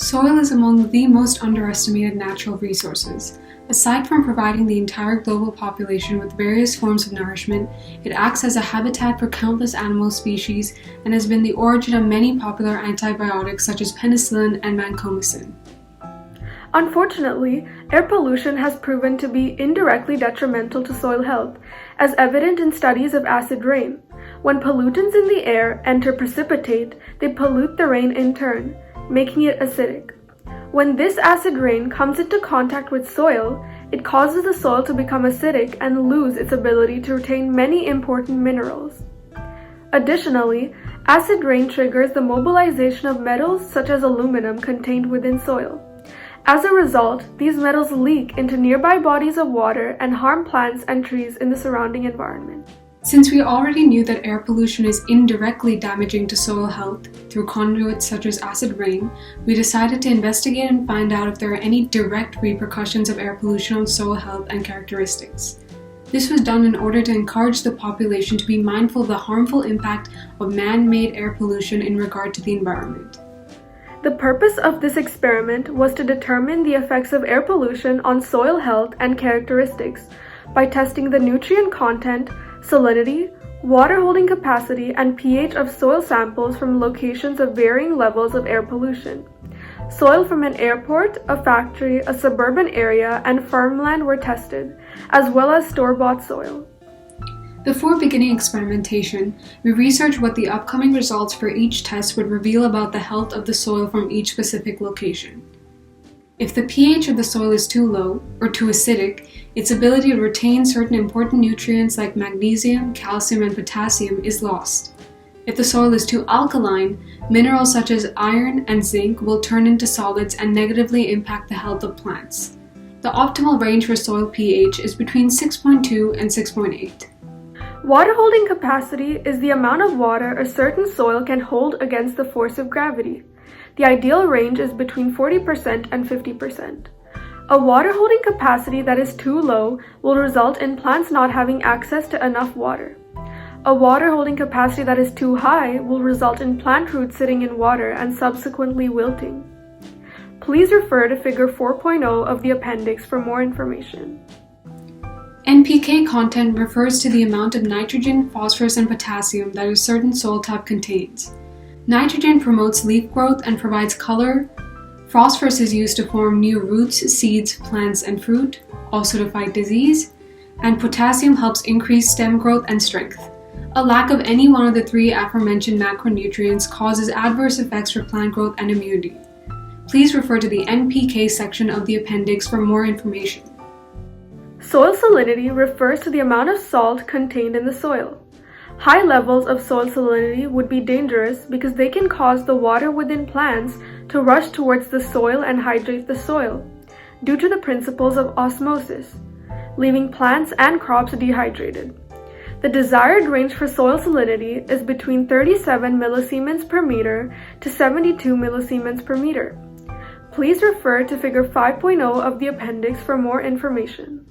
Soil is among the most underestimated natural resources. Aside from providing the entire global population with various forms of nourishment, it acts as a habitat for countless animal species and has been the origin of many popular antibiotics such as penicillin and vancomycin. Unfortunately, air pollution has proven to be indirectly detrimental to soil health, as evident in studies of acid rain. When pollutants in the air enter precipitate, they pollute the rain in turn, making it acidic. When this acid rain comes into contact with soil, it causes the soil to become acidic and lose its ability to retain many important minerals. Additionally, acid rain triggers the mobilization of metals such as aluminum contained within soil. As a result, these metals leak into nearby bodies of water and harm plants and trees in the surrounding environment. Since we already knew that air pollution is indirectly damaging to soil health through conduits such as acid rain, we decided to investigate and find out if there are any direct repercussions of air pollution on soil health and characteristics. This was done in order to encourage the population to be mindful of the harmful impact of man-made air pollution in regard to the environment. The purpose of this experiment was to determine the effects of air pollution on soil health and characteristics by testing the nutrient content, salinity, water holding capacity, and pH of soil samples from locations of varying levels of air pollution. Soil from an airport, a factory, a suburban area, and farmland were tested, as well as store-bought soil. Before beginning experimentation, we researched what the upcoming results for each test would reveal about the health of the soil from each specific location. If the pH of the soil is too low or too acidic, its ability to retain certain important nutrients like magnesium, calcium, and potassium is lost. If the soil is too alkaline, minerals such as iron and zinc will turn into solids and negatively impact the health of plants. The optimal range for soil pH is between 6.2 and 6.8. Water holding capacity is the amount of water a certain soil can hold against the force of gravity. The ideal range is between 40% and 50%. A water holding capacity that is too low will result in plants not having access to enough water. A water holding capacity that is too high will result in plant roots sitting in water and subsequently wilting. Please refer to Figure 4.0 of the appendix for more information. NPK content refers to the amount of nitrogen, phosphorus, and potassium that a certain soil type contains. Nitrogen promotes leaf growth and provides color. Phosphorus is used to form new roots, seeds, plants, and fruit, also to fight disease. And potassium helps increase stem growth and strength. A lack of any one of the three aforementioned macronutrients causes adverse effects for plant growth and immunity. Please refer to the NPK section of the appendix for more information. Soil salinity refers to the amount of salt contained in the soil. High levels of soil salinity would be dangerous because they can cause the water within plants to rush towards the soil and hydrate the soil, due to the principles of osmosis, leaving plants and crops dehydrated. The desired range for soil salinity is between 37 millisiemens per meter to 72 millisiemens per meter. Please refer to Figure 5.0 of the appendix for more information.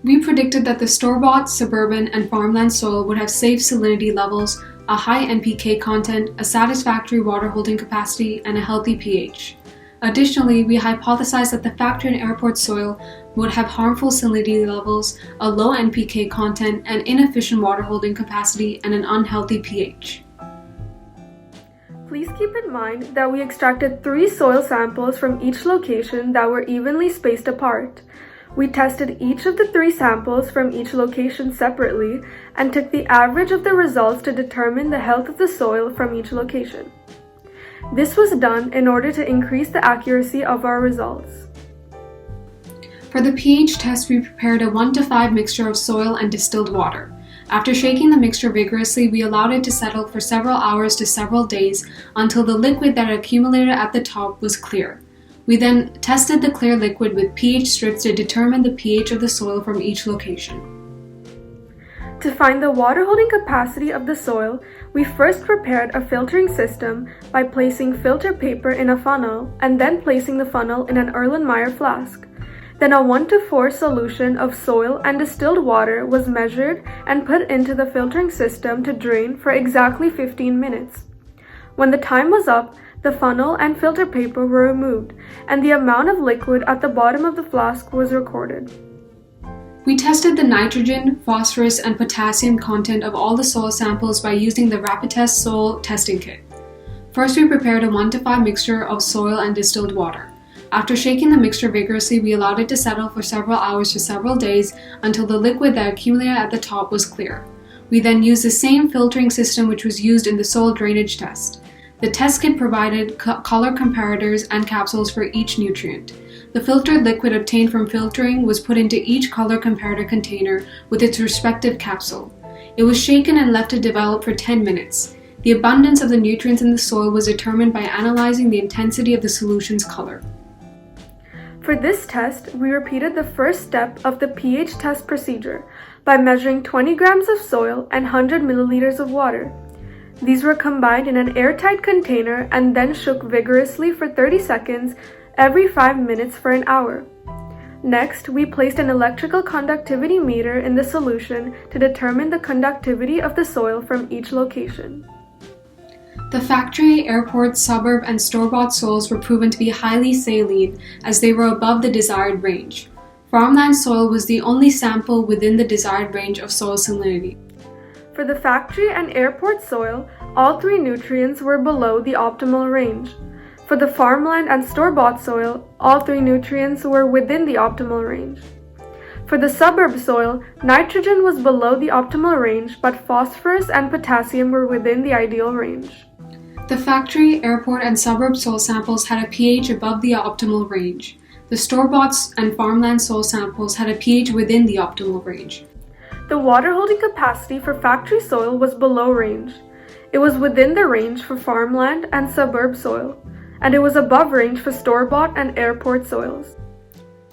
We predicted that the store-bought, suburban, and farmland soil would have safe salinity levels, a high NPK content, a satisfactory water holding capacity, and a healthy pH. Additionally, we hypothesized that the factory and airport soil would have harmful salinity levels, a low NPK content, an inefficient water holding capacity, and an unhealthy pH. Please keep in mind that we extracted 3 soil samples from each location that were evenly spaced apart. We tested each of the 3 samples from each location separately and took the average of the results to determine the health of the soil from each location. This was done in order to increase the accuracy of our results. For the pH test, we prepared a 1 to 5 mixture of soil and distilled water. After shaking the mixture vigorously, we allowed it to settle for several hours to several days until the liquid that had accumulated at the top was clear. We then tested the clear liquid with pH strips to determine the pH of the soil from each location. To find the water holding capacity of the soil, we first prepared a filtering system by placing filter paper in a funnel and then placing the funnel in an Erlenmeyer flask. Then a 1 to 4 solution of soil and distilled water was measured and put into the filtering system to drain for exactly 15 minutes. When the time was up, The funnel and filter paper were removed, and the amount of liquid at the bottom of the flask was recorded. We tested the nitrogen, phosphorus, and potassium content of all the soil samples by using the Rapid Test Soil Testing Kit. First, we prepared a 1:5 mixture of soil and distilled water. After shaking the mixture vigorously, we allowed it to settle for several hours to several days until the liquid that accumulated at the top was clear. We then used the same filtering system which was used in the soil drainage test. The test kit provided color comparators and capsules for each nutrient. The filtered liquid obtained from filtering was put into each color comparator container with its respective capsule. It was shaken and left to develop for 10 minutes. The abundance of the nutrients in the soil was determined by analyzing the intensity of the solution's color. For this test, we repeated the first step of the pH test procedure by measuring 20 grams of soil and 100 milliliters of water. These were combined in an airtight container and then shook vigorously for 30 seconds every 5 minutes for an hour. Next, we placed an electrical conductivity meter in the solution to determine the conductivity of the soil from each location. The factory, airport, suburb, and store-bought soils were proven to be highly saline as they were above the desired range. Farmland soil was the only sample within the desired range of soil salinity. For the factory and airport soil, all three nutrients were below the optimal range. For the farmland and store-bought soil, all three nutrients were within the optimal range. For the suburb soil, nitrogen was below the optimal range, but phosphorus and potassium were within the ideal range. The factory, airport, and suburb soil samples had a pH above the optimal range. The store-bought and farmland soil samples had a pH within the optimal range. The water holding capacity for factory soil was below range. It was within the range for farmland and suburb soil, and it was above range for store-bought and airport soils.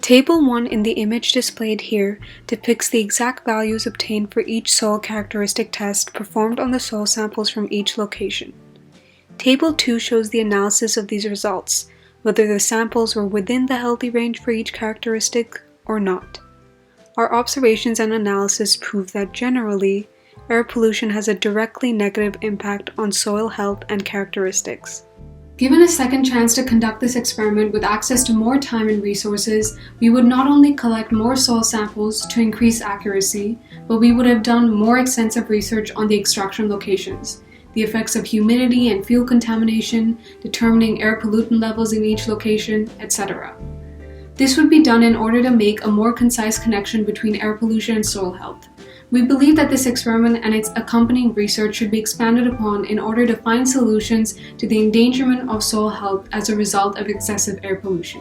Table 1 in the image displayed here depicts the exact values obtained for each soil characteristic test performed on the soil samples from each location. Table 2 shows the analysis of these results, whether the samples were within the healthy range for each characteristic or not. Our observations and analysis prove that generally, air pollution has a directly negative impact on soil health and characteristics. Given a second chance to conduct this experiment with access to more time and resources, we would not only collect more soil samples to increase accuracy, but we would have done more extensive research on the extraction locations, the effects of humidity and fuel contamination, determining air pollutant levels in each location, etc. This would be done in order to make a more concise connection between air pollution and soil health. We believe that this experiment and its accompanying research should be expanded upon in order to find solutions to the endangerment of soil health as a result of excessive air pollution.